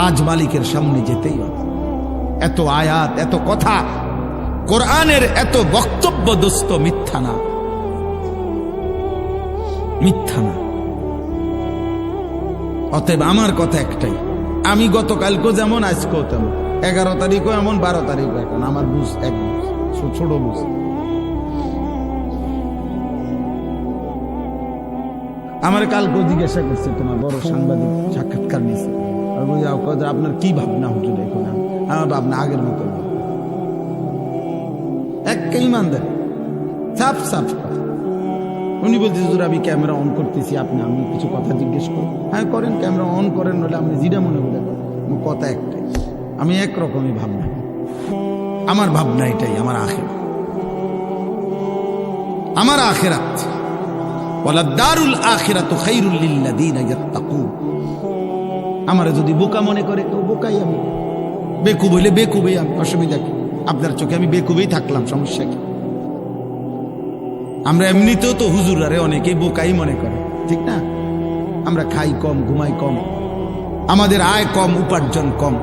আজ মালিকের সামনে যেতেই হবে। এত আয়াত, এত কথা, কোরআনের এত বক্তব্য দোস্ত মিথ্যা না, মিথ্যা না। অতএব আমার কথা একটাই, আমি গতকালকেও যেমন আজকেও তেমন, 11 তারিখও এমন, 12 তারিখও এখন, আমার বুঝ এক বুঝ, ছোট বুঝ। আমার কালকেও জিজ্ঞাসা করছে, তোমার বড় সাংবাদিক সাক্ষাৎকার নিয়েছে, আপনার কি ভাবনা হুজুর এখন? আমার ভাবনা আগের মতো না, এক ইমানদার সাফ সাফ কথা। উনি বলতে হুজুর আমি ক্যামেরা অন করতেছি, আমি কিছু কথা জিজ্ঞেস করি। হ্যাঁ করেন, ক্যামেরা অন করেন, নইলে আপনি যেটা মনে করে করেন। কথা একটাই, আমি একরকমই ভাবনা, আমার ভাবনা এটাই, আমার আখিরাত, আমার আখিরাত। ওয়ালাদ-দারুল আখিরাতু খায়রুল লিল্লাযীনা ইয়াত্তাকুন। আমারে যদি বোকা মনে করে তো বোকাই আমি, বেকুব হইলে বেকুবই আমি, অসুবিধা কি? আপনার চোখে আমি বেকুবই থাকলাম, সমস্যা কি? আমরা এমনিতেও তো হুজুরারে অনেকেই বোকাই মনে করে, ঠিক না? আমরা খাই কম, ঘুমাই কম, আমাদের আয় কম, উপার্জন কম,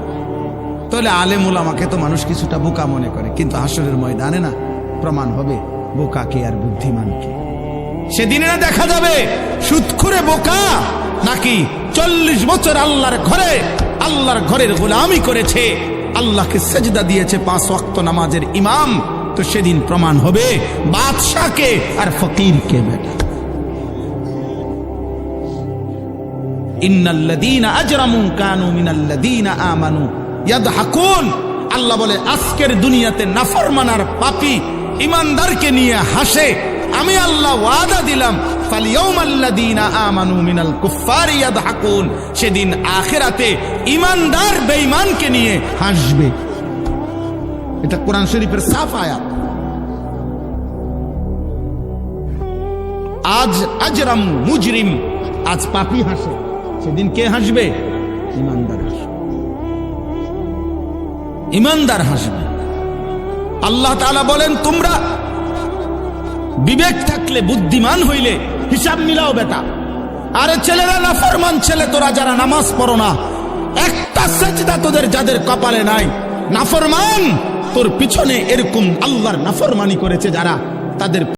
তাহলে আলেম ওলামাকে তো মানুষ কিছুটা বোকা মনে করে। কিন্তু হাসরের ময়দানে না প্রমাণ হবে বোকাকে আর বুদ্ধিমানকে। সেদিনে না দেখা যাবে সুদখোরে বোকা নাকি 40 বছর আল্লাহর ঘরের গোলামি করেছে, আল্লাহকে সেজদা দিয়েছে, 5 ওয়াক্ত নামাজের ইমাম। তো সেদিন প্রমাণ হবে বাদশাকে আর ফকিরকে। বেটা ইন্নাল্লাযীনা আজরামু কানু মিনাল্লাযীনা আমানু ইয়াদহাকুন। আল্লাহ বলে আজকের দুনিয়াতে নাফরমান আর পাপী ইমানদারকে নিয়ে হাসে, আমি আল্লাহ ওয়াদা দিলাম ফালইয়াউমাল্লাযীনা আমানু মিনাল কুফফারি ইয়াদহাকুন। সেদিন আখিরাতে ইমানদার বেঈমানকে নিয়ে হাসবে। এটা কোরআন শরীফের সাফ আয়াত। আজ আজরাম মুজরিম, আজ পাপী হাসে, সেদিন কে হাসবে? ইমানদার হাসবে, ইমানদার হাসবে। আল্লাহ তাআলা বলেন তোমরা বিবেক থাকলে, বুদ্ধিমান হইলে হিসাব মিলাও বেটা। আরে ছেলেরা নাফরমান ছেলে, তোরা যারা নামাজ পড়ো না, একটা সেজদা তোদের যাদের কপালে নাই, নাফরমান তোর পিছনে এরকম আল্লাহর নাফরমানি করেছে যারা, তাদের